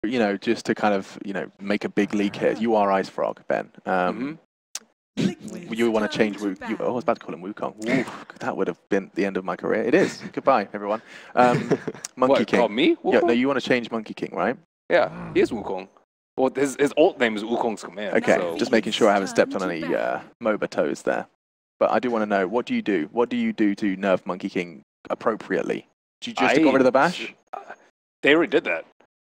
you know, just to kind of, you know, make a big leak here. You are Ice Frog, Ben. You want to change Wu? I was about to call him Wukong. Oof, that would have been the end of my career. It is. Goodbye, everyone. Monkey King. Called me? Yeah, no, you want to change Monkey King, right? Yeah, he is Wukong. Well, his ult name is Wukong's Command. Okay, so. just making sure I haven't stepped on any MOBA toes there. But I do want to know, what do you do? What do you do to nerf Monkey King appropriately? Do you just got rid of the bash? They already did that.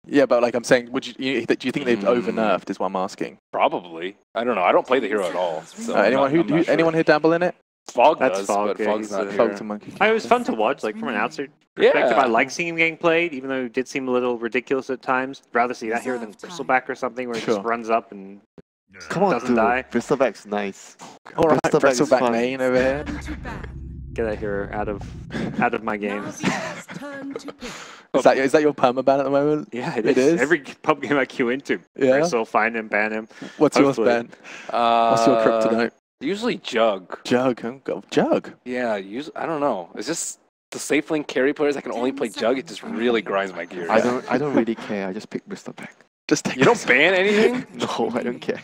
Yeah, but like I'm saying, do you think they've over-nerfed is what I'm asking? Probably. I don't know. I don't play the hero at all. So anyone here dabble in it? Fog That's does, Fog, but yeah, Fog's not Fog here. to Monkey King. It was fun to watch, like from an outside perspective. Yeah. I like seeing him getting played, even though it did seem a little ridiculous at times. I'd rather see that hero than Bristleback or something where he just runs up and doesn't die. Bristleback's nice. All right, Bristleback main over here. Get that hero out of my game. Is that your permaban at the moment? Yeah, it is. Every pub game I queue into, Bristle, find him, ban him. What's yours, Ben? What's your kryptonite? Usually Jug. Jug? Jug? Yeah, I don't know. It's just the safe lane carry players that can only play Jug. It just really grinds my gears. I don't really care. I just pick Bristleback. You don't ban anything? No, I don't care.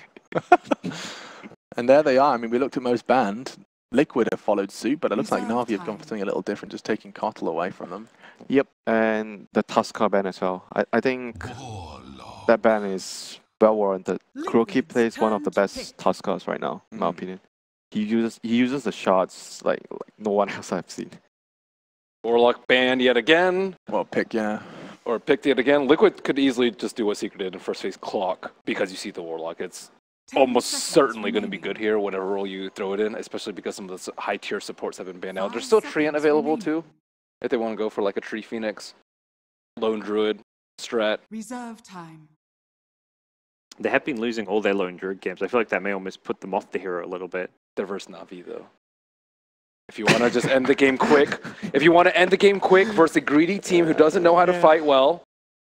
And there they are. I mean, we looked at most banned. Liquid have followed suit, but it looks like Na'Vi have gone for something a little different, just taking Kotl away from them. Yep, and the Tusker ban as well. I think that ban is well warranted. Kuroki plays one of the best Tuskers right now, in my opinion. He uses the shards like no one else I've seen. Warlock banned yet again. Well, picked yet again. Liquid could easily just do what Secret did in first phase clock because you see the Warlock. It's almost certainly going to be good here, whatever role you throw it in, especially because some of the high tier supports have been banned out. There's still Treant available too, if they want to go for like a Tree Phoenix, Lone Druid, Strat. Reserve time. They have been losing all their Lone Druid games. I feel like that may almost put them off the hero a little bit. They're versus Na'Vi though. If you want to just end the game quick, versus a greedy team who doesn't know how to fight well,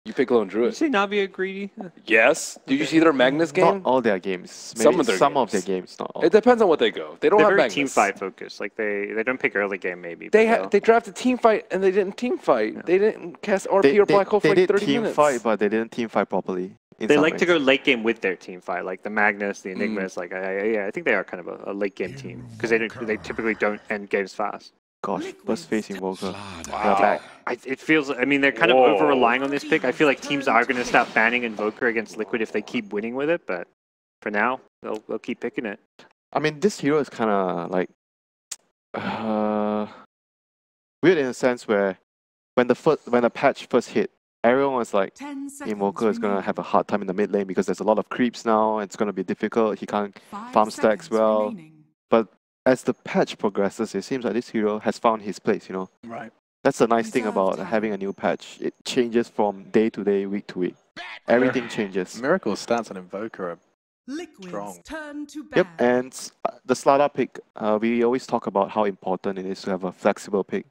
you pick Lone Druid. Did you say Na'Vi are greedy? Yes. Did you see their Magnus game? Not all their games. Maybe some of their games, not all. It depends on what they go. They don't have very Magnus. team fight focused. Like they don't pick early game maybe. They drafted team fight and they didn't team fight. Yeah. They didn't cast RP or Black Hole for like 30 minutes. They did team fight, but they didn't team fight properly. They like to go late game with their team fight, like the Magnus, the Enigmas. Like I think they are kind of a late game team because they typically don't end games fast. Gosh, first face Invoker. Wow. It feels, I mean, they're kind of over-relying on this pick. I feel like teams are going to start banning Invoker against Liquid if they keep winning with it, but for now, they'll keep picking it. I mean, this hero is kind of like weird in a sense where when the patch first hit, everyone was like, Invoker is going to have a hard time in the mid lane because there's a lot of creeps now, and it's going to be difficult, he can't farm stacks well. But as the patch progresses, it seems like this hero has found his place, you know. Right. That's the nice thing about having a new patch. It changes from day to day, week to week. Everything changes. Miracle's stats on Invoker are strong. Yep, and the Slada pick, we always talk about how important it is to have a flexible pick.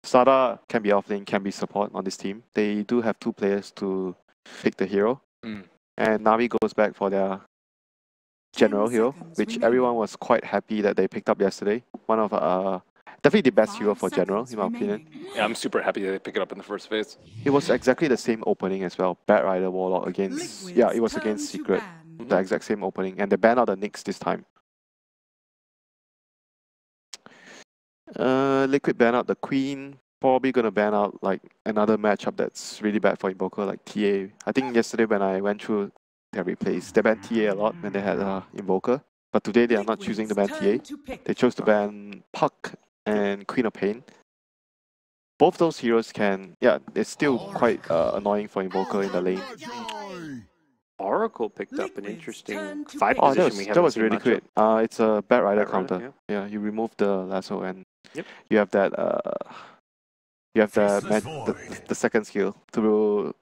Slada can be offlane, can be support on this team. They do have 2 players to pick the hero. And Na'Vi goes back for their general hero, which everyone was quite happy that they picked up yesterday. One of definitely the best hero for general, in my opinion. Yeah, I'm super happy that they pick it up in the first phase. It was exactly the same opening as well. Bat Rider Warlock against it was against Secret. The exact same opening, and they banned out the Nyx this time. Liquid banned out the Queen. Probably gonna ban out like another matchup that's really bad for Invoker, like TA. I think yesterday when I went through their replays, they banned TA a lot when they had Invoker. But today they are not choosing to ban TA. They chose to ban Puck and Queen of Pain. Both those heroes can, it's still quite annoying for Invoker in the lane. Oracle picked up an interesting fight position. That was really quick. It's a Bat Rider counter. Yeah, you remove the lasso and you have that. You have the second skill to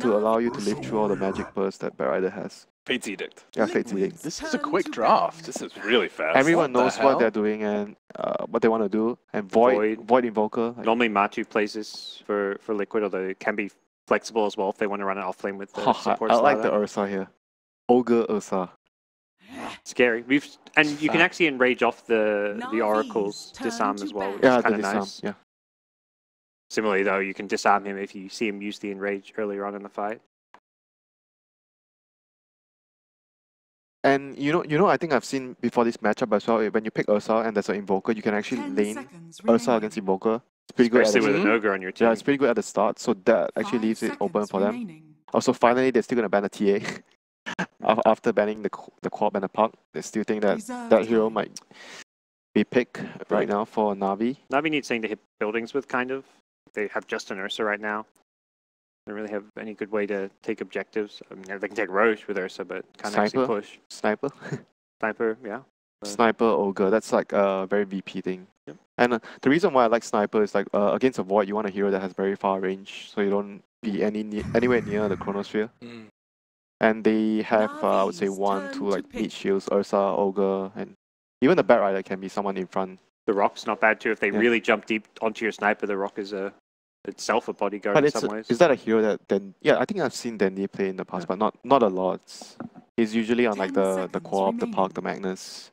allow you to live through all the magic bursts that Bat Rider has. Fate's Edict. Yeah, Fate's Edict. This is a quick draft. This is really fast. Everyone knows what they're doing and what they want to do. And Void Invoker. Normally Matu plays this for Liquid, although it can be flexible as well if they want to run it off lane with the support. I like the Ursa here. Ogre Ursa. Scary. You can actually enrage off the Oracle's disarm as well, which is kind of nice. Yeah. Similarly, though, you can disarm him if you see him use the enrage earlier on in the fight. And you know, I think I've seen before this matchup as well. When you pick Ursa and there's an Invoker, you can actually lane Ursa against Invoker. It's pretty good. Especially with an Ogre on your team. Yeah, it's pretty good at the start. So that actually leaves it open for them. Also, finally, they're still gonna ban the TA. After banning the Quab and the Puck, they still think that that hero might be picked right now for Na'Vi. Na'Vi needs something to hit buildings with, kind of. They have just an Ursa right now. They don't really have any good way to take objectives. I mean, they can take Roche with Ursa, but can't actually push. Sniper. Sniper, yeah. Sniper, Ogre, that's like a very VP thing. Yep. And the reason why I like Sniper is like against a Void, you want a hero that has very far range, so you don't be anywhere near the Chronosphere. And they have, I would say, 1, 2 like mid shields, Ursa, Ogre, and even the Bat Rider can be someone in front. The Rock's not bad too. If they really jump deep onto your Sniper, the Rock is itself a bodyguard in some ways. Is that a hero that then? Yeah, I think I've seen Dandy play in the past, but not a lot. He's usually on like the Quab, the Puck, the Magnus.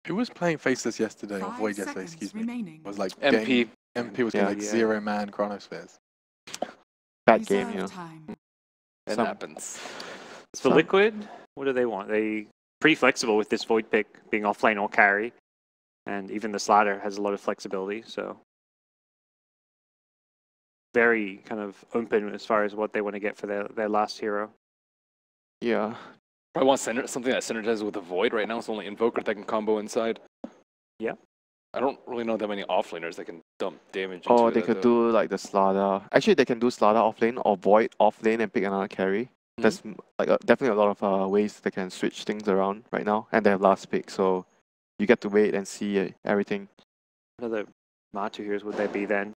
Who was playing Faceless yesterday, or Void yesterday, excuse me? Was like MP. MP was getting like 0-man Chronospheres. Bad game, you know. It happens. For Liquid, what do they want? They pretty flexible with this Void pick being offlane or carry, and even the Slider has a lot of flexibility, so very kind of open as far as what they want to get for their last hero. Yeah. I want something that synergizes with the Void. Right now it's only Invoker that can combo inside. Yeah. I don't really know that many offlaners that can dump damage into they could do like the Slider. Actually, they can do Slider offlane or Void offlane and pick another carry. There's like definitely a lot of ways they can switch things around right now, and they have last pick, so you get to wait and see everything. What other Matu heroes would there be then?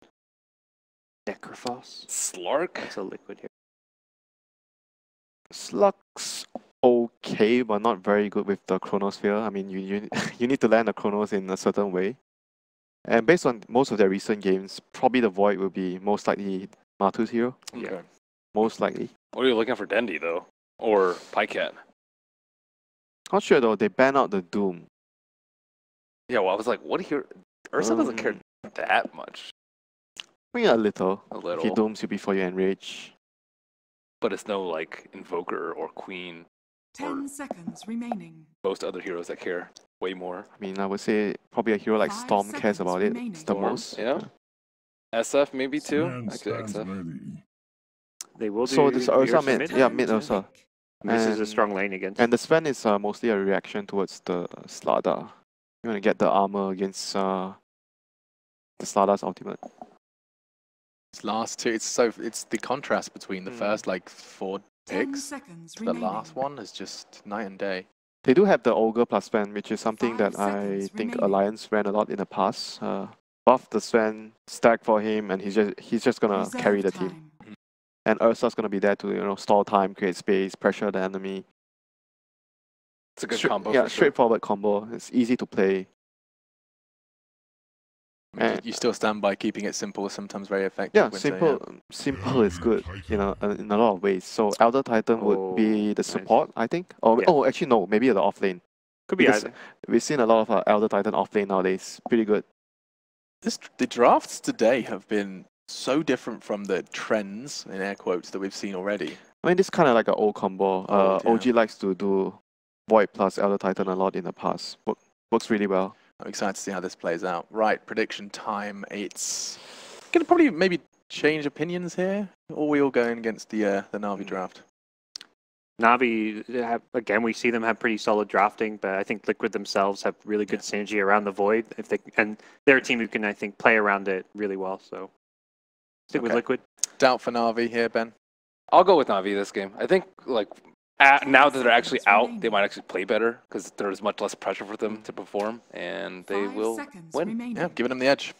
Necrophos? Slark? That's a Liquid here. Slug's okay, but not very good with the Chronosphere. I mean, you need to land the Chronos in a certain way. And based on most of their recent games, probably the Void will be most likely Matu's hero. Okay. Most likely. What are you looking for Dendi, though? Or Pycat? Not sure, though. They ban out the Doom. Yeah, well, I was like, what hero? Ursa doesn't care that much. I mean, a little. A little. He dooms you before you enrage. But it's no, like, Invoker or Queen. 10 seconds remaining. Most other heroes that care way more. I mean, I would say probably a hero like 5 Storm cares about it. remaining. It's the most. Yeah. SF maybe too. Actually, XF. They will do So this Ursa Ursa mid. Yeah, mid Ursa. This is a And- strong lane against. And the Sven is mostly a reaction towards the Slada. You want to get the armor against the Slada's ultimate. It's last two. It's the contrast between the first like 4 10 picks seconds to the remaining. last one is just night and day. They do have the Ogre plus Sven, which is something 5 that I seconds think remaining. Alliance ran a lot in the past. Buff the Sven, stack for him, and he's just gonna Reserve carry the time. team. And Ursa's gonna be there to stall time, create space, pressure the enemy. It's a good Straight- combo. Yeah, for sure. straightforward combo. It's easy to play. I mean, And- you still stand by keeping it simple, sometimes very effective. Yeah, Vincere, simple is good, in a lot of ways. So Elder Titan would be Oh, the nice. support, I think. Or Yeah. actually no, maybe the offlane. Could be because- either. We've seen a lot of Elder Titan offlane nowadays. Pretty good. The drafts today have been so different from the trends, in air quotes, that we've seen already. I mean, this kind of like an old combo. Old, yeah. OG likes to do Void plus Elder Titan a lot in the past. Works really well. I'm excited to see how this plays out. Right, prediction time. It's gonna probably maybe change opinions here, or we all going against the Na'Vi draft. Na'Vi, again, we see them have pretty solid drafting, but I think Liquid themselves have really good synergy around the Void. And they're a team who can, I think, play around it really well. So stick with Okay. Liquid. Doubt for Na'Vi here, Ben. I'll go with Na'Vi this game. I think like now that they're actually out, they might actually play better because there's much less pressure for them to perform, and they 5 will seconds win. remaining. Yeah, giving them the edge.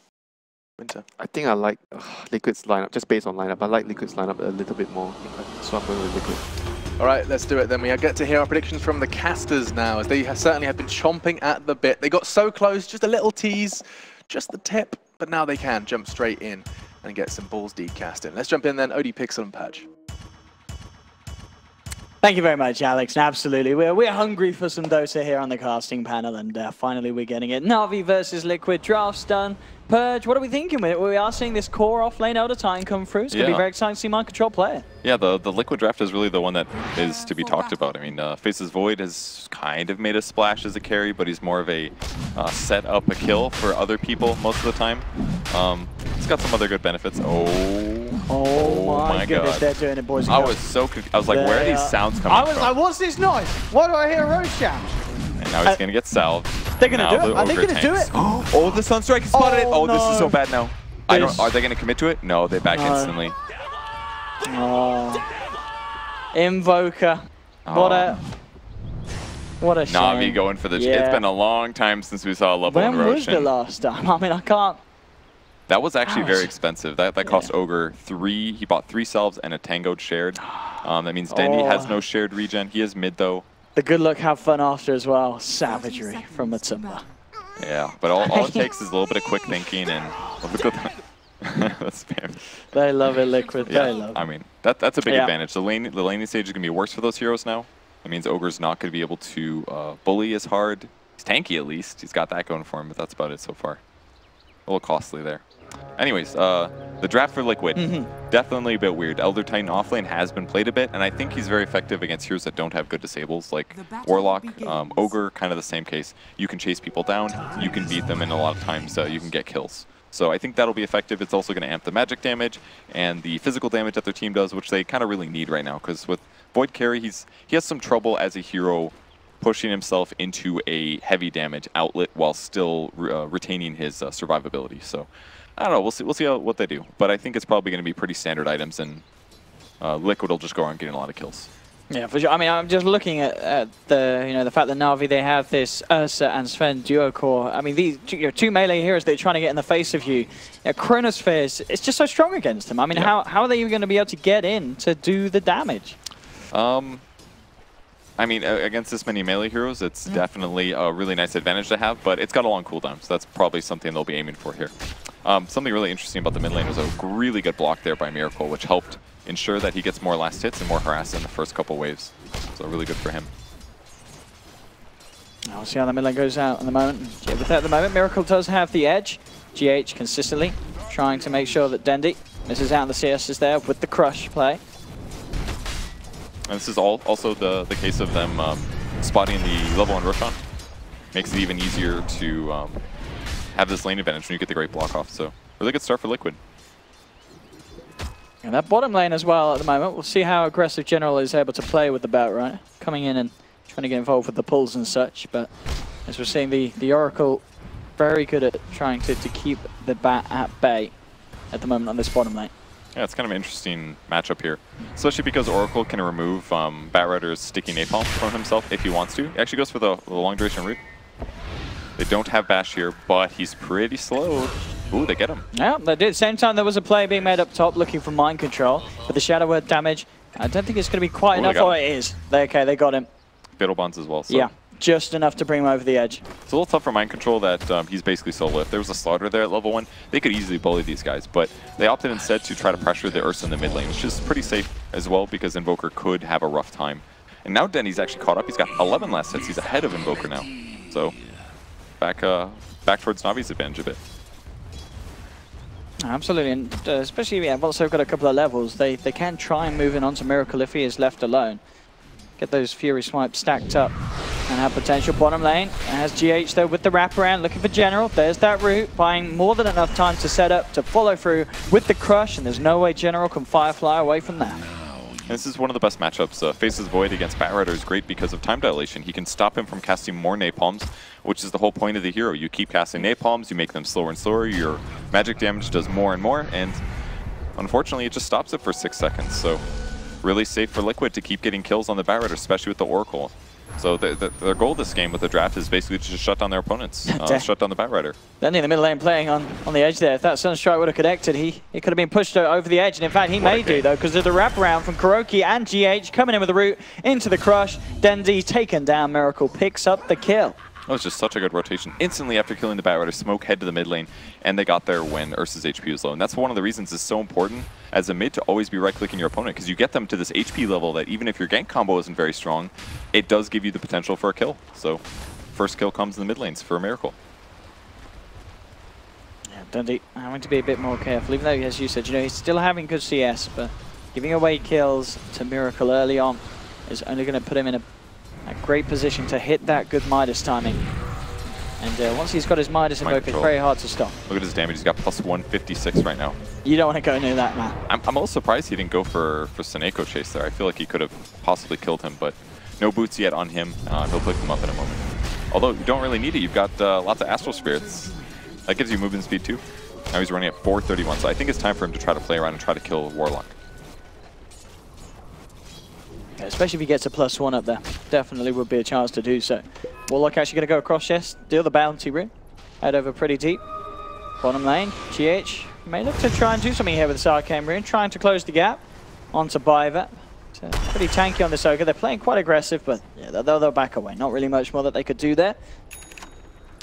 Winter. I think I like Liquid's lineup, just based on lineup. I like Liquid's lineup a little bit more. So I'm going with Liquid. All right, let's do it then. We get to hear our predictions from the casters now, as they certainly have been chomping at the bit. They got so close, just a little tease, just the tip, but now they can jump straight in and get some balls deep casting. Let's jump in then, OD Pixel and Patch. Thank you very much, Alex. Absolutely. We're hungry for some Dota here on the casting panel, and finally we're getting it. Na'Vi versus Liquid, drafts done. Purge, what are we thinking? We are seeing this core off-lane Elder Titan come through. It's going to be very exciting to see Mind Control play it. Yeah, the Liquid draft is really the one that is to be talked about. I mean, Faces Void has kind of made a splash as a carry, but he's more of a set up a kill for other people most of the time. He's got some other good benefits. Oh my goodness, God. they're doing it, boys and I girls. was so confused. I was like, where are these sounds coming from? I was like, what's this noise? Why do I hear a Roshan? And now he's going to get salved. They're going to do it. Are they going to do it? Oh, the Sunstrike has spotted it. Oh, no. this is so bad now. Are they going to commit to it? No, they back instantly. Invoker. What a shame. Na'Vi going for the... It's been a long time since we saw a level 1 Roshan. When was the last time? I mean, I can't... That was actually very expensive. That cost Ogre 3. He bought 3 salves and a tangoed shared. That means Dendy has no shared regen. He is mid though. The good luck, have fun after as well. Savagery from Matumba. Yeah, but all it takes is a little bit of quick thinking and look at that. That's spam. They love it, Liquid. Yeah, they love it. I mean, that's a big advantage. The laning stage is going to be worse for those heroes now. That means Ogre's not going to be able to bully as hard. He's tanky at least. He's got that going for him, but that's about it so far. A little costly there. Anyways, the draft for Liquid, definitely a bit weird. Elder Titan offlane has been played a bit, and I think he's very effective against heroes that don't have good disables, like Warlock, Ogre, kind of the same case. You can chase people down, you can beat them, and a lot of times you can get kills. So I think that'll be effective. It's also going to amp the magic damage and the physical damage that their team does, which they kind of really need right now, because with Void Carry, he has some trouble as a hero pushing himself into a heavy damage outlet while still retaining his survivability. So I don't know. We'll see what they do, but I think it's probably going to be pretty standard items, and Liquid will just go around getting a lot of kills. Yeah, for sure. I mean, I'm just looking at the fact that Na'Vi, they have this Ursa and Sven duo core. I mean, these two melee heroes they're trying to get in the face of you. Chronosphere, it's just so strong against them. I mean, how are they even going to be able to get in to do the damage? I mean, against this many melee heroes, it's definitely a really nice advantage to have, but it's got a long cooldown, so that's probably something they'll be aiming for here. Something really interesting about the mid lane was a really good block there by Miracle, which helped ensure that he gets more last hits and more harass in the first couple waves. So really good for him. I'll see how the mid lane goes out at the moment. With that at the moment, Miracle does have the edge. GH consistently trying to make sure that Dendy misses out, the CS is there with the crush play. And this is also the case of them spotting the level 1 Roshan. Makes it even easier to have this lane advantage when you get the great block off. So really good start for Liquid. And that bottom lane as well at the moment. We'll see how aggressive General is able to play with the Batrider, coming in and trying to get involved with the pulls and such. But as we're seeing, the Oracle very good at trying to keep the Bat at bay at the moment on this bottom lane. Yeah, it's kind of an interesting matchup here, especially because Oracle can remove Batrider's sticky napalm from himself if he wants to. He actually goes for the long duration route. They don't have Bash here, but he's pretty slow. Ooh, they get him. Yeah, they did. Same time, there was a play being made up top looking for mind control. But the Shadow Word damage, I don't think it's going to be quite enough. Oh, it is. Okay, they got him. Fiddle Bonds as well. So. Yeah, just enough to bring him over the edge. It's a little tough for mind control that he's basically solo. If there was a Slaughter there at level 1, they could easily bully these guys. But they opted instead to try to pressure the Ursa in the mid lane, which is pretty safe as well because Invoker could have a rough time. And now Denny's actually caught up. He's got 11 last hits. He's ahead of Invoker now. So back towards Na'Vi's advantage a bit. Absolutely, and especially once they've got a couple of levels, they can try and move in onto Miracle if he is left alone. Get those Fury Swipes stacked up and have potential bottom lane. And has GH though with the wraparound, looking for General. There's that route, buying more than enough time to set up, to follow through with the crush, and there's no way General can Firefly away from that. This is one of the best matchups. Faces Void against Batrider is great because of time dilation. He can stop him from casting more napalms, which is the whole point of the hero. You keep casting napalms, you make them slower and slower, your magic damage does more and more, and unfortunately it just stops it for 6 seconds. So really safe for Liquid to keep getting kills on the Batrider, especially with the Oracle. So their goal this game with the draft is basically to just shut down their opponents, shut down the Batrider. Then in the middle lane playing on the edge there. If that Sunstrike would have connected, he could have been pushed over the edge. And in fact, he may do, though, because of the wraparound from Kuroki and GH coming in with the route into the crush. Dendy taken down. Miracle picks up the kill. That was just such a good rotation. Instantly after killing the Batrider, Smoke head to the mid lane, and they got there when Ursa's HP was low. And that's one of the reasons it's so important as a mid to always be right-clicking your opponent, because you get them to this HP level that even if your gank combo isn't very strong, it does give you the potential for a kill. So first kill comes in the mid lanes for a Miracle. Yeah, Dundee having to be a bit more careful, even though, as you said, he's still having good CS, but giving away kills to Miracle early on is only going to put him in a great position to hit that good Midas timing. And once he's got his Midas invoke, it's very hard to stop. Look at his damage. He's got plus 156 right now. You don't want to go near that, man. I'm a little surprised he didn't go for Seneko chase there. I feel like he could have possibly killed him, but no boots yet on him. He'll pick them up in a moment. Although you don't really need it. You've got lots of Astral Spirits. That gives you movement speed too. Now he's running at 431, so I think it's time for him to try to play around and try to kill Warlock. Yeah, especially if he gets a +1 up there. Definitely would be a chance to do so. Warlock actually going to go across chest, deal the bounty route, head over pretty deep. Bottom lane, GH may look to try and do something here with this Arcane Rune, trying to close the gap onto Bivet. Pretty tanky on this Ogre. They're playing quite aggressive, but yeah, they'll back away. Not really much more that they could do there.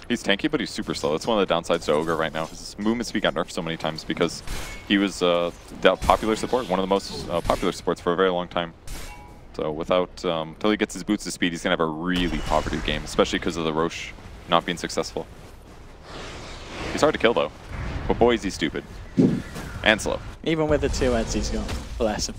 He's tanky, but he's super slow. That's one of the downsides to Ogre right now. His movement speed got nerfed so many times because he was that popular support, one of the most popular supports for a very long time. So without, until he gets his boots to speed, he's going to have a really poverty game, especially because of the Roche not being successful. He's hard to kill, though. But boy, is he stupid. And slow. Even with the 2 heads he's got. Bless him.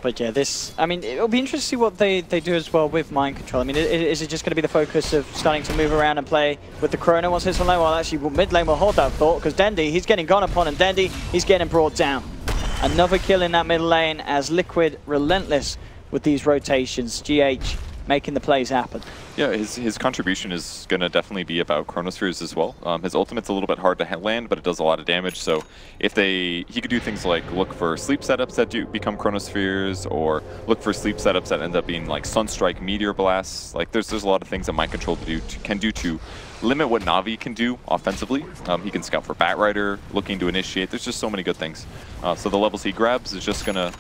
But yeah, this, I mean, it'll be interesting to see what they do as well with mind control. I mean, is it just going to be the focus of starting to move around and play with the Chrono once it's on lane? Well, actually, mid lane will hold that thought, because Dendi, he's getting gone upon, and Dendi, he's getting brought down. Another kill in that middle lane as Liquid relentless with these rotations. GH making the plays happen. Yeah, his contribution is going to definitely be about Chronospheres as well. His ultimate's a little bit hard to land, but it does a lot of damage. So if he could do things like look for sleep setups that do become Chronospheres, or look for sleep setups that end up being like Sunstrike, Meteor Blasts. Like there's a lot of things that Mind Control can do to limit what Na'Vi can do offensively. He can scout for Batrider, looking to initiate. There's just so many good things. So the levels he grabs is just going to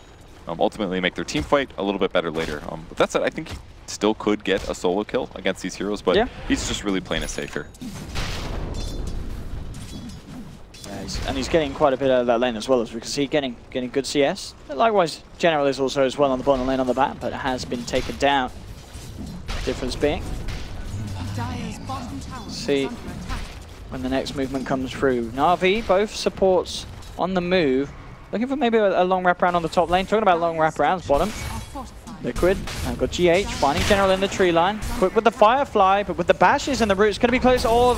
ultimately make their team fight a little bit better later. But that said, I think he still could get a solo kill against these heroes, but yeah, he's just really playing it safer. Yeah, and he's getting quite a bit out of that lane as well, as we can see, getting good CS. Likewise, General is also as well on the bottom lane on the back, but it has been taken down. Difference being, see when the next movement comes through. Na'Vi, both supports on the move. Looking for maybe a long wraparound on the top lane. Talking about long wraparounds, bottom. Liquid, now got GH, finding General in the tree line. Quick with the Firefly, but with the bashes and the roots, going to be close. Oh,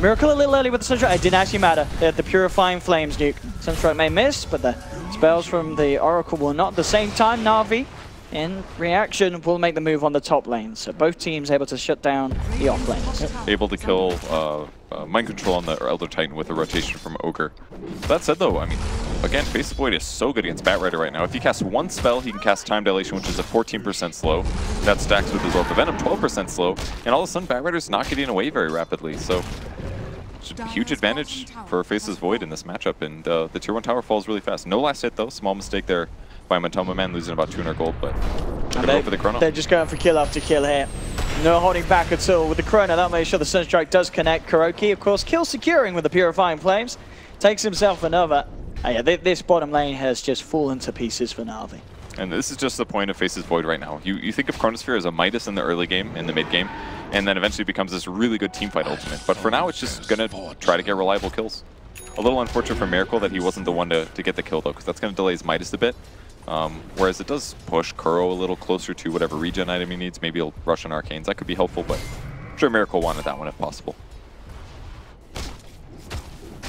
Miracle a little early with the Sunstrike. It didn't actually matter. They had the Purifying Flames nuke. Sunstrike may miss, but the spells from the Oracle will not. At the same time, Na'Vi, in reaction, will make the move on the top lane. So both teams able to shut down the off lanes. Able to kill Mind Control on the Elder Titan with a rotation from Ogre. That said, though, I mean, again, Face of Void is so good against Batrider right now. If he casts one spell, he can cast Time Dilation, which is a 14% slow. That stacks with his Orb of Venom, 12% slow. And all of a sudden, Batrider's not getting away very rapidly. So, huge advantage for Face's Void in this matchup. And the Tier 1 tower falls really fast. No last hit, though. Small mistake there by Matoma Man, losing about 200 gold. But go for the Chrono. They're just going for kill after kill here. No holding back at all with the Chrono. That'll make sure the Sunstrike does connect. Kuroki, of course, kill securing with the Purifying Flames. Takes himself another. Yeah, this bottom lane has just fallen to pieces for Na'Vi. And this is just the point of Face's Void right now. You think of Chronosphere as a Midas in the early game, in the mid game, and then eventually becomes this really good teamfight ultimate. But for now, it's just going to try to get reliable kills. A little unfortunate for Miracle that he wasn't the one to get the kill, though, because that's going to delay his Midas a bit. Whereas it does push Kuro a little closer to whatever regen item he needs. Maybe he'll rush on Arcanes. That could be helpful, but I'm sure Miracle wanted that one if possible.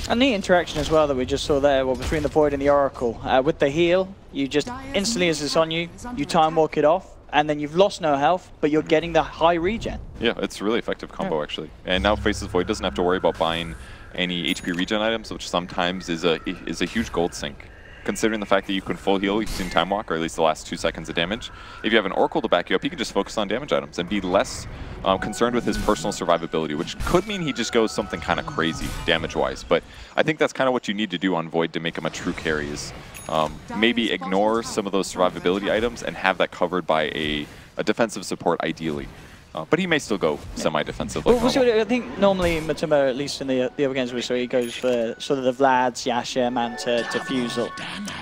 A neat interaction as well that we just saw there, well, between the Void and the Oracle. With the heal, you just instantly, as it's on you, you time walk it off, and then you've lost no health, but you're getting the high regen. Yeah, it's a really effective combo, actually. And now Face's Void doesn't have to worry about buying any HP regen items, which sometimes is a huge gold sink. Considering the fact that you can full heal using Time Walk, or at least the last 2 seconds of damage. If you have an Oracle to back you up, you can just focus on damage items and be less concerned with his personal survivability, which could mean he just goes something kind of crazy damage-wise. But I think that's kind of what you need to do on Void to make him a true carry, is maybe ignore some of those survivability items and have that covered by a defensive support, ideally. But he may still go semi-defensive. Well, Like I think normally Matumba, at least in the other games we saw, he goes for sort of the Vlads, Yasha, Manta, Defusal.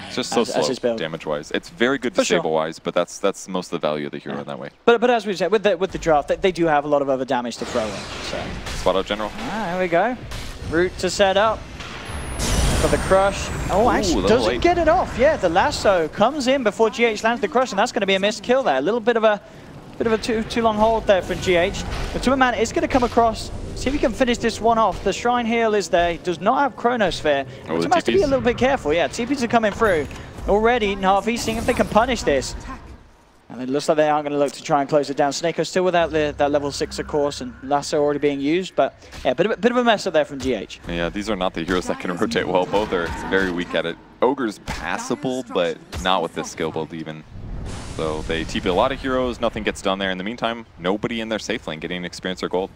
it's just so slow damage-wise. It's very good disable-wise, but that's most of the value of the hero in that way. But as we said, with the draft, they do have a lot of other damage to throw in. So. Spot out general. Here we go. Route to set up. For the crush. Oh, actually doesn't get it off. Yeah, the lasso comes in before GH lands the crush, and that's going to be a missed kill there. A little bit of a too long hold there for GH. But Tuaman is going to come across. See if he can finish this one off. The Shrine Heal is there. He does not have Chronosphere. So has to be a little bit careful. Yeah, TPs are coming through. Already, Na'Vi seeing if they can punish this. And it looks like they aren't going to look to try and close it down. Snako still without that level 6, of course, and Lasso already being used. But yeah, bit of a mess up there from GH. Yeah, these are not the heroes that can rotate well. Both are very weak at it. Ogre's passable, but not with this skill build even. So they TP a lot of heroes, nothing gets done there. In the meantime, nobody in their safe lane getting experience or gold.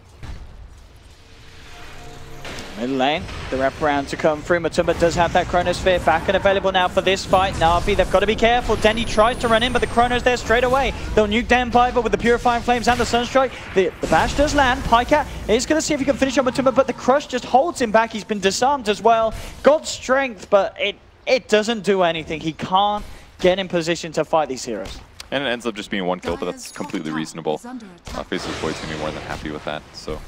Middle lane, the wraparound to come through. Matumba does have that Chronosphere back and available now for this fight. Na'Vi, they've got to be careful. Dendy tries to run in, but the Chrono's there straight away. They'll nuke down Piper with the Purifying Flames and the Sunstrike. The bash does land. Pycat is going to see if he can finish on Matumba, but the Crush just holds him back. He's been disarmed as well. Got strength, but it doesn't do anything. He can't get in position to fight these heroes. And it ends up just being one kill, but that's completely reasonable. Faceless Void's going to be more than happy with that. So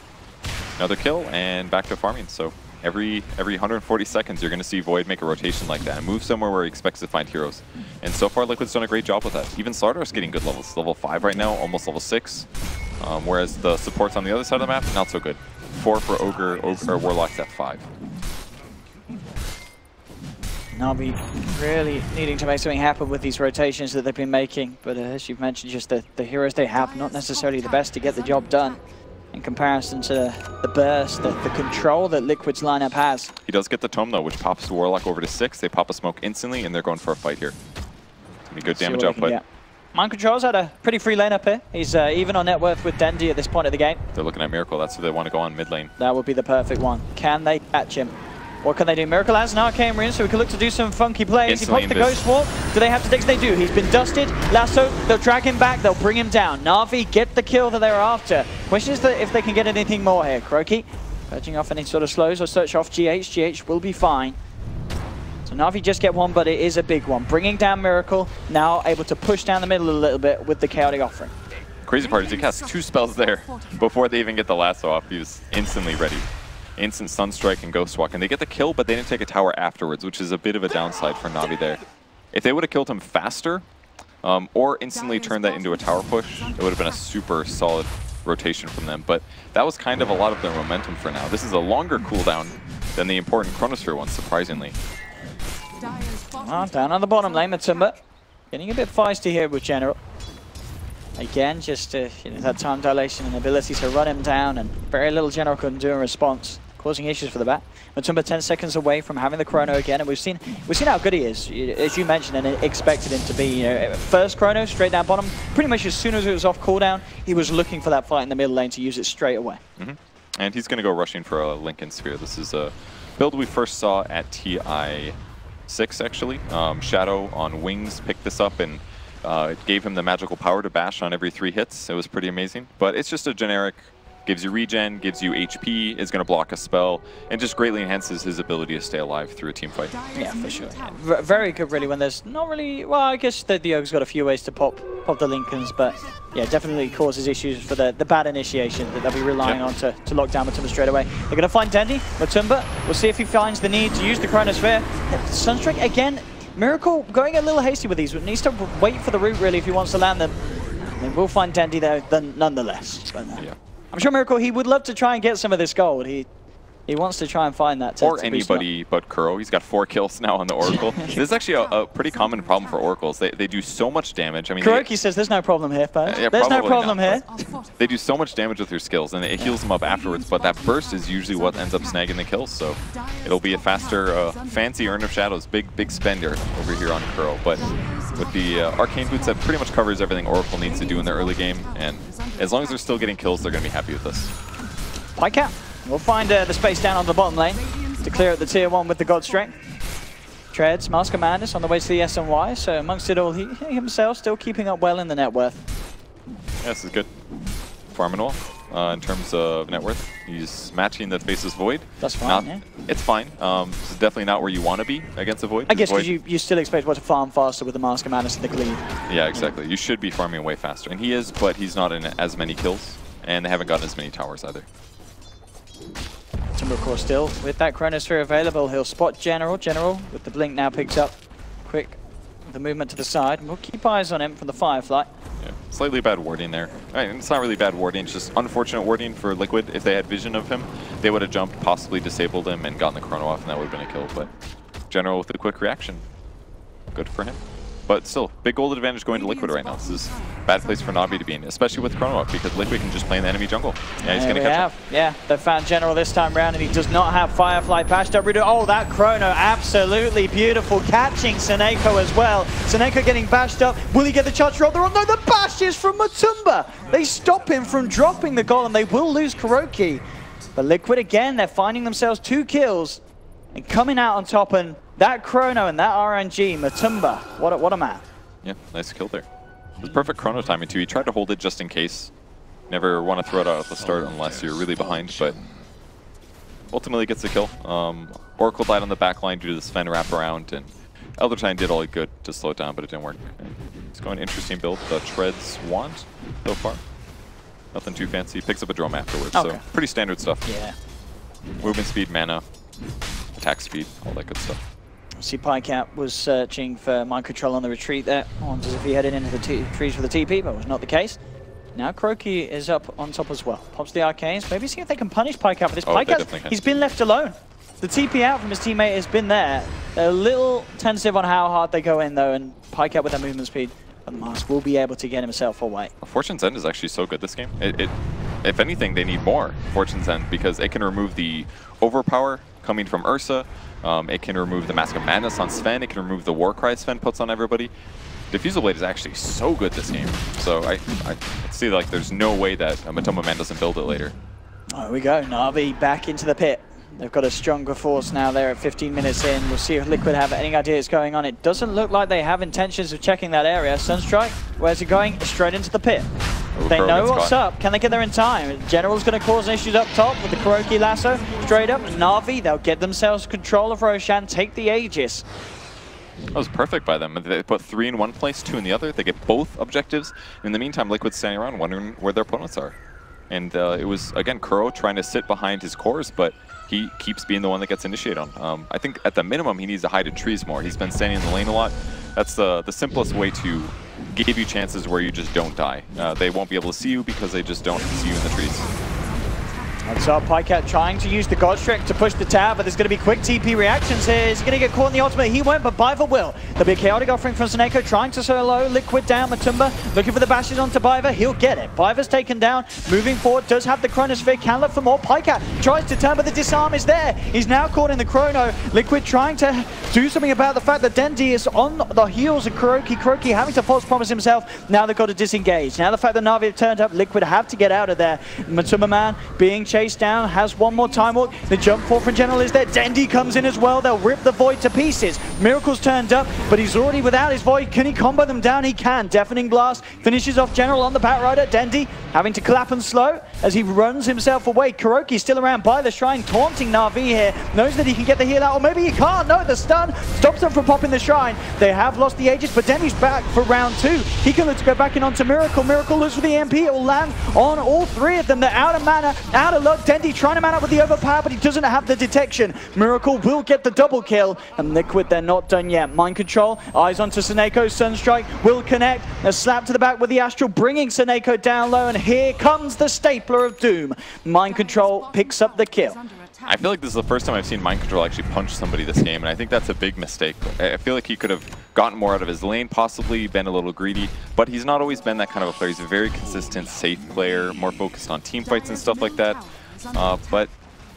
another kill and back to farming. So every 140 seconds, you're going to see Void make a rotation like that and move somewhere where he expects to find heroes. And so far, Liquid's done a great job with that. Even Slardar's getting good levels. Level 5 right now, almost level 6. Whereas the supports on the other side of the map, not so good. 4 for Ogre or Warlock's at 5. Na'Vi really needing to make something happen with these rotations that they've been making. But as you've mentioned, just the heroes they have, not necessarily the best to get the job done in comparison to the burst, the control that Liquid's lineup has. He does get the tome though, which pops Warlock over to 6. They pop a smoke instantly, and they're going for a fight here. It's gonna be good damage output. Mind Control's had a pretty free lane up here. He's even on net worth with Dendy at this point of the game. They're looking at Miracle. That's who they want to go on mid lane. That would be the perfect one. Can they catch him? What can they do? Miracle has an Arcane Rune, so we can look to do some funky plays. He popped the Ghost Wall. Do they have to dig? They do. He's been dusted. Lasso, they'll drag him back. They'll bring him down. Na'Vi get the kill that they were after. Question is if they can get anything more here. Croaky, purging off any sort of slows or search off GH. GH will be fine. So Na'Vi just get one, but it is a big one. Bringing down Miracle, now able to push down the middle a little bit with the Chaotic Offering. Crazy part is he casts 2 spells there before they even get the lasso off. He was instantly ready. Instant Sunstrike and Ghost Walk, and they get the kill, but they didn't take a tower afterwards, which is a bit of a downside for Na'Vi there. If they would have killed him faster, or instantly turned that into a tower push, it would have been a super solid rotation from them. But that was kind of a lot of their momentum for now. This is a longer cooldown than the important Chronosphere one, surprisingly. Well, down on the bottom lane, Matumba getting a bit feisty here with General. Again, just that time dilation and ability to run him down, and very little General can do in response, causing issues for the bat. Matumba 10 seconds away from having the Chrono again, and we've seen how good he is, as you mentioned, and expected him to be. First Chrono, straight down bottom, pretty much as soon as it was off cooldown, he was looking for that fight in the middle lane to use it straight away. And he's going to go rushing for a Lincoln Sphere. This is a build we first saw at TI 6, actually. Shadow on Wings picked this up, and it gave him the magical power to bash on every 3 hits. It was pretty amazing. But it's just a generic, gives you regen, gives you HP, is going to block a spell, and just greatly enhances his ability to stay alive through a team fight. Yeah, for sure. Very good, really, when there's not really... Well, I guess the Ogre's got a few ways to pop the Lincolns, but yeah, definitely causes issues for the bad initiation that they'll be relying on to lock down Matumba straight away. They're going to find Dendy. Matumba, we'll see if he finds the need to use the Chronosphere. Sunstrike, again, Miracle going a little hasty with these, but needs to wait for the root, really, if he wants to land them. And we'll find Dendy there nonetheless. But, yeah. I'm sure Miracle, he would love to try and get some of this gold. He wants to try and find that. Or anybody but Kuro. He's got 4 kills now on the Oracle. This is actually a pretty common problem for Oracles. They do so much damage. I mean, Kuroki says there's no problem here, folks. Yeah, there's no problem here. They do so much damage with their skills, and it heals them up afterwards, but that burst is usually what ends up snagging the kills, so it'll be a faster, fancy Urn of Shadows, big spender over here on Kuro. But with the Arcane Boots, that pretty much covers everything Oracle needs to do in their early game, and as long as they're still getting kills, they're going to be happy with this. Pycat. We'll find the space down on the bottom lane to clear out the tier 1 with the God Strength. Treads, Mask of Madness on the way to the SNY, so amongst it all, he himself still keeping up well in the net worth. Yeah, this is good. Farminol in terms of net worth. He's matching the Faceless Void. That's fine, yeah. It's fine. It's definitely not where you want to be against a Void. I guess because you still expect what to farm faster with the Mask of Madness and the Cleave. Yeah, exactly. You should be farming way faster. And he is, but he's not in as many kills. And they haven't gotten as many towers either. Timber, of course, still with that Chronosphere available. He'll spot General. General with the blink now picks up quick the movement to the side. We'll keep eyes on him from the Firefly. Yeah, slightly bad warding there. I mean, it's not really bad warding, it's just unfortunate warding for Liquid. If they had vision of him, they would have jumped, possibly disabled him, and gotten the chrono off, and that would have been a kill. But General with a quick reaction. Good for him. But still, big gold advantage going to Liquid right now. This is a bad place for Navi to be in, especially with chrono up, because Liquid can just play in the enemy jungle. Yeah, he's going to catch up. Yeah, they found General this time round, and he does not have Firefly bashed up. Oh, that chrono, absolutely beautiful. Catching Seneko as well. Seneko getting bashed up. Will he get the charge roll? No, the bashes from Matumba. They stop him from dropping the golem. They will lose Kuroki. But Liquid, again, they're finding themselves 2 kills and coming out on top, and that chrono and that RNG, Matumba, what a man. Yeah, nice kill there. It was perfect chrono timing too. He tried to hold it just in case. Never want to throw it out at the start unless you're really behind, but ultimately gets the kill. Oracle died on the back line due to the Sven wraparound, and Eldertine did all he could to slow it down, but it didn't work. He's going interesting build. The Treads Wand so far. Nothing too fancy. Picks up a drone afterwards, okay. So pretty standard stuff. Yeah. Movement speed, mana, attack speed, all that good stuff. See, PyCat was searching for mind control on the retreat there. Wants as if he headed into the trees for the TP, but was not the case. Now Kuroki is up on top as well. Pops the arcanes. Maybe see if they can punish PyCat for this. PyCat, he's been left alone. The TP out from his teammate has been there. They're a little tentative on how hard they go in though, and PyCat with that movement speed. But the Mask will be able to get himself away. Fortune's End is actually so good this game. If anything, they need more Fortune's End because it can remove the overpower coming from Ursa. It can remove the Mask of Madness on Sven. It can remove the Warcry Sven puts on everybody. Diffusal Blade is actually so good this game. So I see like there's no way that Matumba Man doesn't build it later. There we go. Na'Vi back into the pit. They've got a stronger force now there at 15 minutes in. We'll see if Liquid have any ideas going on. It doesn't look like they have intentions of checking that area. Sunstrike, where's it going? Straight into the pit. They know what's up. Can they get there in time? General's going to cause issues up top with the Kuroki lasso. Straight up, Na'Vi, they'll get themselves control of Roshan, take the Aegis. That was perfect by them. They put 3 in one place, 2 in the other. They get both objectives. In the meantime, Liquid's standing around wondering where their opponents are. And it was, again, Kuro trying to sit behind his cores, but he keeps being the one that gets initiated on. I think at the minimum, he needs to hide in trees more. He's been standing in the lane a lot. That's the simplest way to give you chances where you just don't die. They won't be able to see you because they just don't see you in the trees. That's up, PyCat trying to use the Godstrick to push the tower, but there's going to be quick TP reactions here. Is he going to get caught in the ultimate? He won't, but Biver will. There'll be a chaotic offering from Seneko, trying to solo Liquid down. Matumba looking for the bashes onto Biver. He'll get it. Biver's taken down, moving forward, does have the Chronosphere, can look for more. PyCat tries to turn, but the disarm is there. He's now caught in the Chrono. Liquid trying to do something about the fact that Dendi is on the heels of Kuroki. Kuroki having to false promise himself. Now they've got to disengage. Now the fact that Na'Vi have turned up, Liquid have to get out of there. Matumba Man being chased down, has one more time walk. The jump forward from General is there. Dendi comes in as well. They'll rip the Void to pieces. Miracle's turned up, but he's already without his Void. Can he combo them down? He can. Deafening Blast finishes off General on the Batrider. Dendi having to clap and slow as he runs himself away. Kuroki still around by the shrine, taunting Na'Vi here. Knows that he can get the heal out, or maybe he can't. No, the stun stops them from popping the shrine. They have lost the Aegis, but Dendi's back for round 2. He can look to go back in onto Miracle. Miracle looks for the MP. It will land on all 3 of them. They're out of mana, out of luck. Dendi trying to man up with the overpower, but he doesn't have the detection. Miracle will get the double kill, and Liquid, they're not done yet. Mind control, eyes onto Seneko. Sunstrike will connect. A slap to the back with the Astral, bringing Seneko down low, and here comes the stapler of doom. Mind control picks up the kill. I feel like this is the first time I've seen Mind Control actually punch somebody this game, and I think that's a big mistake. I feel like he could have gotten more out of his lane, possibly been a little greedy, but he's not always been that kind of a player. He's a very consistent, safe player, more focused on team fights and stuff like that. But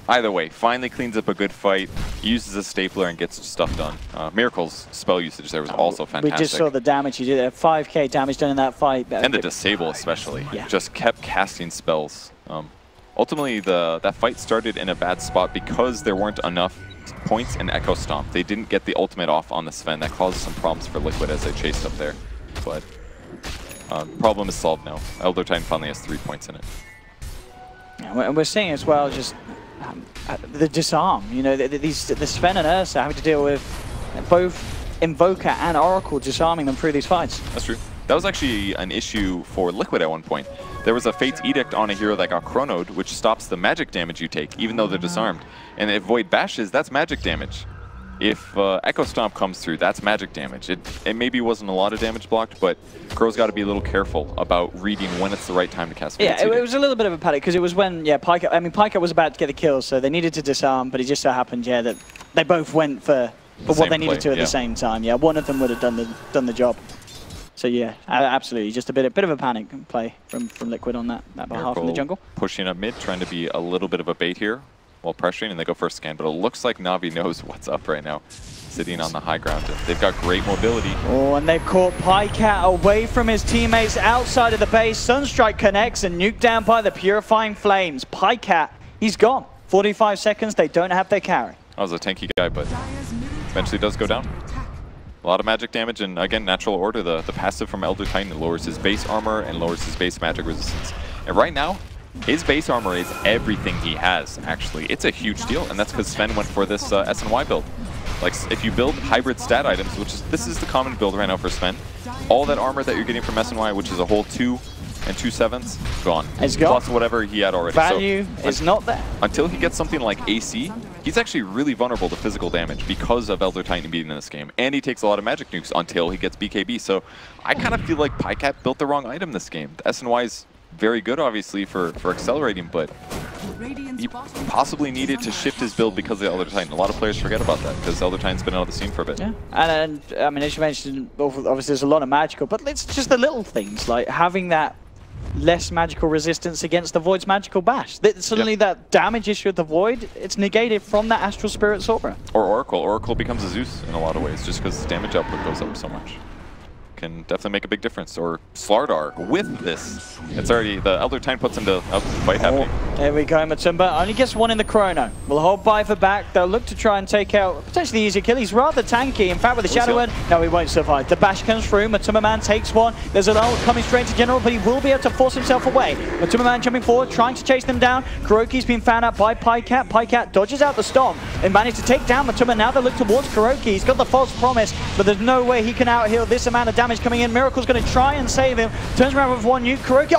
either way, finally cleans up a good fight, uses a stapler, and gets stuff done. Miracle's spell usage there was also fantastic. We just saw the damage he did there. 5k damage done in that fight. And the disable especially. Yeah. Just kept casting spells. Ultimately, that fight started in a bad spot because there weren't enough points in Echo Stomp. They didn't get the ultimate off on the Sven. That caused some problems for Liquid as they chased up there. But problem is solved now. Eldertine finally has 3 points in it. Yeah, and we're seeing as well just the disarm. You know, the Sven and Ursa having to deal with both Invoker and Oracle disarming them through these fights. That's true. That was actually an issue for Liquid at one point. There was a Fate's Edict on a hero that got chronoed, which stops the magic damage you take, even though they're disarmed. And if Void bashes, that's magic damage. If Echo Stomp comes through, that's magic damage. It maybe wasn't a lot of damage blocked, but Crow's got to be a little careful about reading when it's the right time to cast Fate's Edict. It was a little bit of a panic, because it was when, Pika was about to get the kill, so they needed to disarm, but it just so happened, that they both went for what they needed to at the same time. Yeah, one of them would have done the job. So yeah, absolutely, just a bit of a panic play from Liquid on that behalf in the jungle. Pushing up mid, trying to be a little bit of a bait here while pressuring, and they go first scan. But it looks like Na'Vi knows what's up right now, sitting on the high ground. They've got great mobility. Oh, and they've caught PyCat away from his teammates outside of the base. Sunstrike connects and nuked down by the Purifying Flames. PyCat, he's gone. 45 seconds, they don't have their carry. That was a tanky guy, but eventually does go down. A lot of magic damage, and again, natural order. The passive from Elder Titan lowers his base armor and lowers his base magic resistance. And right now, his base armor is everything he has, actually. It's a huge deal, and that's because Sven went for this SNY build. Like, if you build hybrid stat items, this is the common build right now for Sven, all that armor that you're getting from SNY, which is a whole 2 and 2/7, gone. It's gone. Plus whatever he had already. Value is not there. Until he gets something like AC, he's actually really vulnerable to physical damage because of Elder Titan being in this game. And he takes a lot of magic nukes until he gets BKB. So I kind of feel like PyCat built the wrong item this game. The SNY is very good, obviously, for accelerating, but he possibly needed to shift his build because of the Elder Titan. A lot of players forget about that because Elder Titan's been out of the scene for a bit. Yeah, and I mean, as you mentioned, obviously there's a lot of magical, but it's just the little things, like having that less magical resistance against the Void's magical bash. Suddenly that damage issue of the Void, it's negated from that Astral Spirit Sorbra. Or Oracle. Oracle becomes a Zeus in a lot of ways, just because damage output goes up so much. Can definitely make a big difference. Or Slardar with this. It's already, the Elder Titan puts him to a fight happening. There we go, Matumba only gets one in the chrono. We'll hold by for back. They'll look to try and take out potentially the easier kill. He's rather tanky. In fact, with the Shadow Word, no, he won't survive. The bash comes through. Matumba Man takes one. There's an ult coming straight to General, but he will be able to force himself away. Matumba Man jumping forward, trying to chase them down. Kuroki's been found out by PyCat. PyCat dodges out the Stomp and managed to take down Matumba. Now they look towards Kuroki. He's got the false promise, but there's no way he can out-heal this amount of damage coming in. Miracle's going to try and save him. Turns around with one nuke. Kuroki,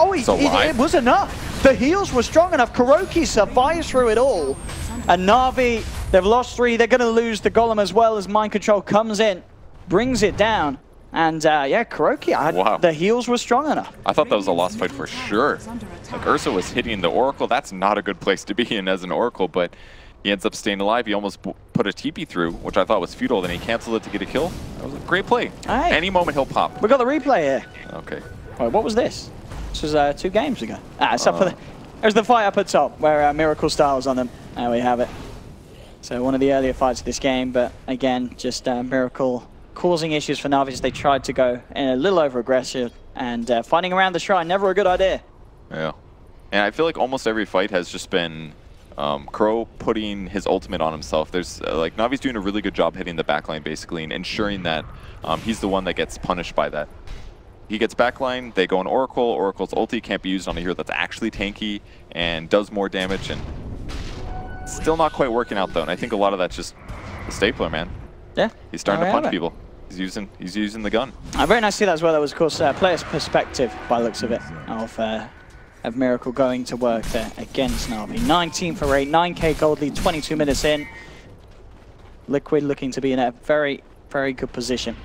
it was enough. The heals were strong enough. Kuroki survives through it all. And Na'Vi, they've lost 3. They're going to lose the Golem as well as Mind Control comes in, brings it down. And yeah, Kuroki, the heals were strong enough. I thought that was a lost fight for sure. Like Ursa was hitting the Oracle. That's not a good place to be in as an Oracle, but he ends up staying alive. He almost put a TP through, which I thought was futile. Then he canceled it to get a kill. That was a great play. Hey, any moment he'll pop. We got the replay here. Okay. Wait, what was this? This was 2 games ago. There's the fight up at top where Miracle Styles on them. There we have it. So one of the earlier fights of this game, but again, just Miracle causing issues for Na'Vi as they tried to go in a little over aggressive and fighting around the shrine. Never a good idea. Yeah. And I feel like almost every fight has just been Crow putting his ultimate on himself. There's like Navi's doing a really good job hitting the backline basically and ensuring that he's the one that gets punished by that. He gets backline, they go on Oracle. Oracle's ulti can't be used on a hero that's actually tanky and does more damage, and still not quite working out though. And I think a lot of that's just the stapler, man. Yeah. He's starting to punch people. He's using the gun. Very nice to see that as well. That was of course player's perspective by the looks of it of Miracle going to work there against Na'Vi. 19 for 8, 9k gold lead, 22 minutes in. Liquid looking to be in a very, very good position.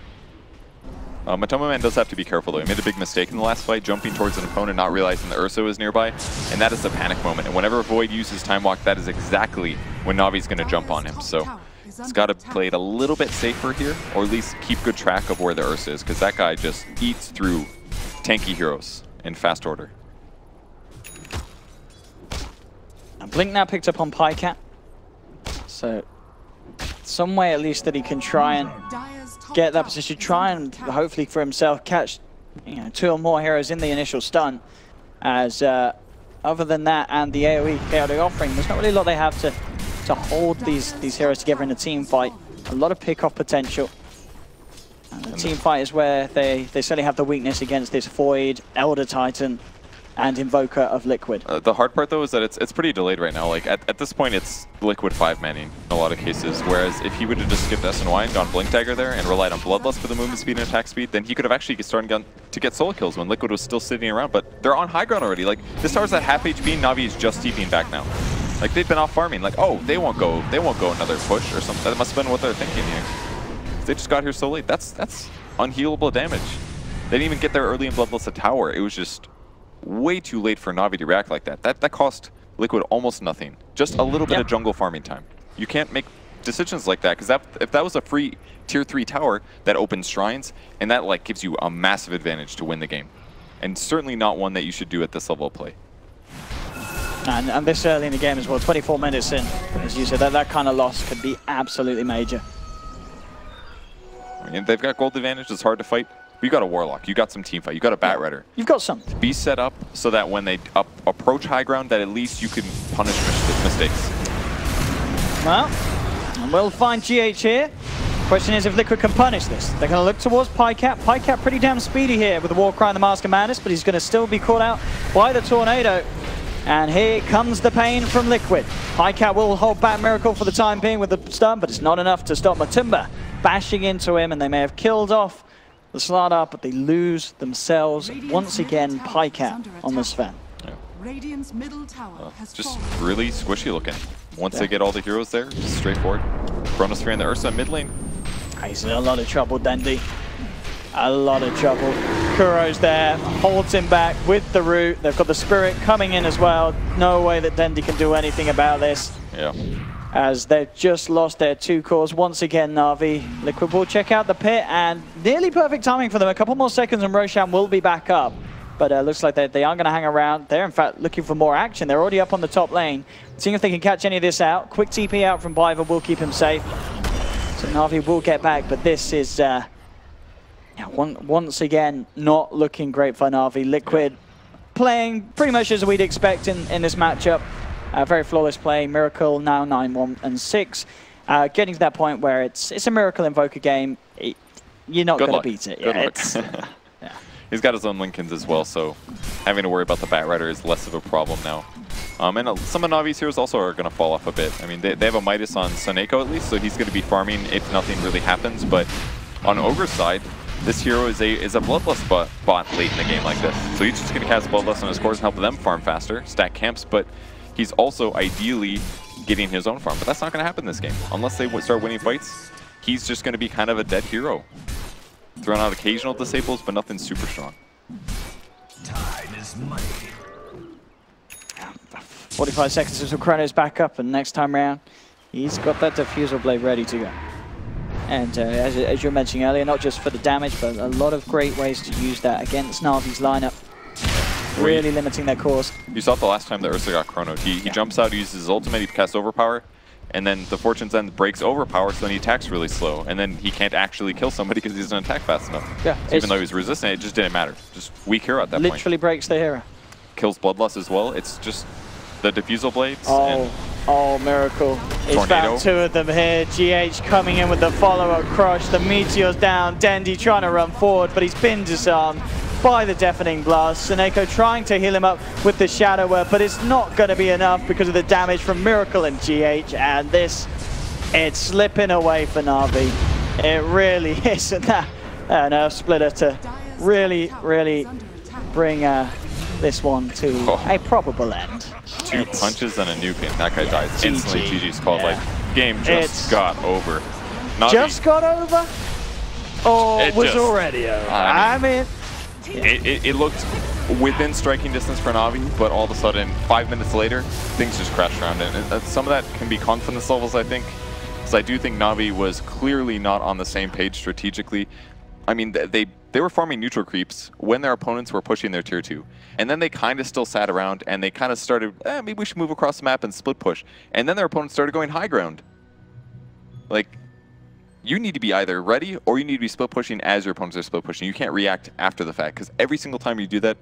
Matumba Man does have to be careful though. He made a big mistake in the last fight, jumping towards an opponent, not realizing that Ursa was nearby, and that is the panic moment. And whenever Void uses Time Walk, that is exactly when Navi's going to jump on him. So he's got to play it a little bit safer here, or at least keep good track of where the Ursa is, because that guy just eats through tanky heroes in fast order. And Blink now picked up on PyCat, so some way at least that he can try and get that position, try and hopefully for himself catch 2 or more heroes in the initial stun. As other than that and the AoE chaotic offering, there's not really a lot they have to hold these heroes together in a team fight. A lot of pick-off potential. And the team fight is where they certainly have the weakness against this Void, Elder Titan, and Invoker of Liquid. The hard part though is that it's pretty delayed right now. Like at this point, it's Liquid 5-manning in a lot of cases. Whereas if he would have just skipped SNY and gone Blink Dagger there and relied on Bloodlust for the movement speed and attack speed, then he could have actually started to get solo kills when Liquid was still sitting around. But they're on high ground already. Like this tower's at half HP, Navi is just TPing back now. Like they've been off farming. Like oh they won't go another push or something. That must have been what they're thinking here. They just got here so late. That's unhealable damage. They didn't even get there early in Bloodlust a tower. It was just way too late for Navi to react like that. That cost Liquid almost nothing. Just a little bit of jungle farming time. You can't make decisions like that because if that was a free tier 3 tower that opens shrines and that like gives you a massive advantage to win the game. And certainly not one that you should do at this level of play. And this early in the game as well, 24 minutes in, as you said, that kind of loss could be absolutely major. I mean, they've got gold advantage, it's hard to fight. You got a Warlock, you got some team fight, you got a Bat Rider. You've got something. Be set up so that when they approach high ground, that at least you can punish mistakes. Well, we'll find GH here. Question is if Liquid can punish this. They're going to look towards PyCap. PyCap pretty damn speedy here with the Warcry and the Mask of Madness, but he's going to still be caught out by the Tornado. And here comes the pain from Liquid. PyCap will hold back Miracle for the time being with the stun, but it's not enough to stop Matumba bashing into him, and they may have killed off the Slardar, but they lose themselves once again. PyCap on the Sven. Radiant's middle tower has just really squishy looking. Once they get all the heroes there, just straightforward. Chronosphere and the Ursa mid lane. He's in a lot of trouble, Dendi. A lot of trouble. Kuro's there, holds him back with the root. They've got the Spirit coming in as well. No way that Dendi can do anything about this. Yeah. As they've just lost their 2 cores once again, Na'Vi. Liquid will check out the pit, and nearly perfect timing for them. A couple more seconds and Roshan will be back up. But looks like they aren't going to hang around. They're, in fact, looking for more action. They're already up on the top lane. Seeing if they can catch any of this out. Quick TP out from Biver will keep him safe. So Na'Vi will get back, but this is, once again, not looking great for Na'Vi. Liquid playing pretty much as we'd expect in this matchup. Very flawless play. Miracle now 9-1-6. Getting to that point where it's a Miracle Invoker game. You're not going to beat it. Good luck. He's got his own Lincolns as well, so having to worry about the Bat Rider is less of a problem now. And some of Navi's heroes also are going to fall off a bit. I mean, they have a Midas on Soneko at least, so he's going to be farming if nothing really happens. But on Ogre's side, this hero is a Bloodlust bot late in the game like this. So he's just going to cast Bloodlust on his cores and help them farm faster, stack camps, but he's also ideally getting his own farm. But that's not going to happen this game. Unless they start winning fights, he's just going to be kind of a dead hero. Throwing out occasional disables, but nothing super strong. Time is money. 45 seconds until Chrono's back up, and next time round, he's got that Diffusal Blade ready to go. And as you were mentioning earlier, not just for the damage, but a lot of great ways to use that against Na'Vi's lineup. Really limiting their cores. You saw it the last time that Ursa got Chronoed. He jumps out, he uses his ultimate, he casts Overpower, and then the Fortune's End breaks Overpower, so then he attacks really slow. And then he can't actually kill somebody because he doesn't attack fast enough. Yeah, so even though he was resistant, it just didn't matter. Just weak hero at that point. Literally breaks the hero. Kills Bloodlust as well. It's just the Diffusal Blades. Oh, Miracle. It's found 2 of them here. GH coming in with the follow-up crush. The Meteor's down. Dendi trying to run forward, but he's been disarmed by the Deafening Blast. Soneko trying to heal him up with the Shadow Word, but it's not going to be enough because of the damage from Miracle and GH. And it's slipping away for Na'Vi. It really isn't that Nerf Splitter to really bring this one to a probable end. 2 punches and a nuke, and that guy dies instantly. GG's called. Like, game just got over. Na'Vi, just got over? Or it was already over? I mean it looked within striking distance for Na'Vi, but all of a sudden, 5 minutes later, things just crashed around. And some of that can be confidence levels, I think. Because I do think Na'Vi was clearly not on the same page strategically. I mean, they were farming neutral creeps when their opponents were pushing their tier 2. And then they kind of still sat around and they kind of started, maybe we should move across the map and split push. And then their opponents started going high ground. Like, you need to be either ready or you need to be split pushing as your opponents are split pushing. You can't react after the fact, because every single time you do that,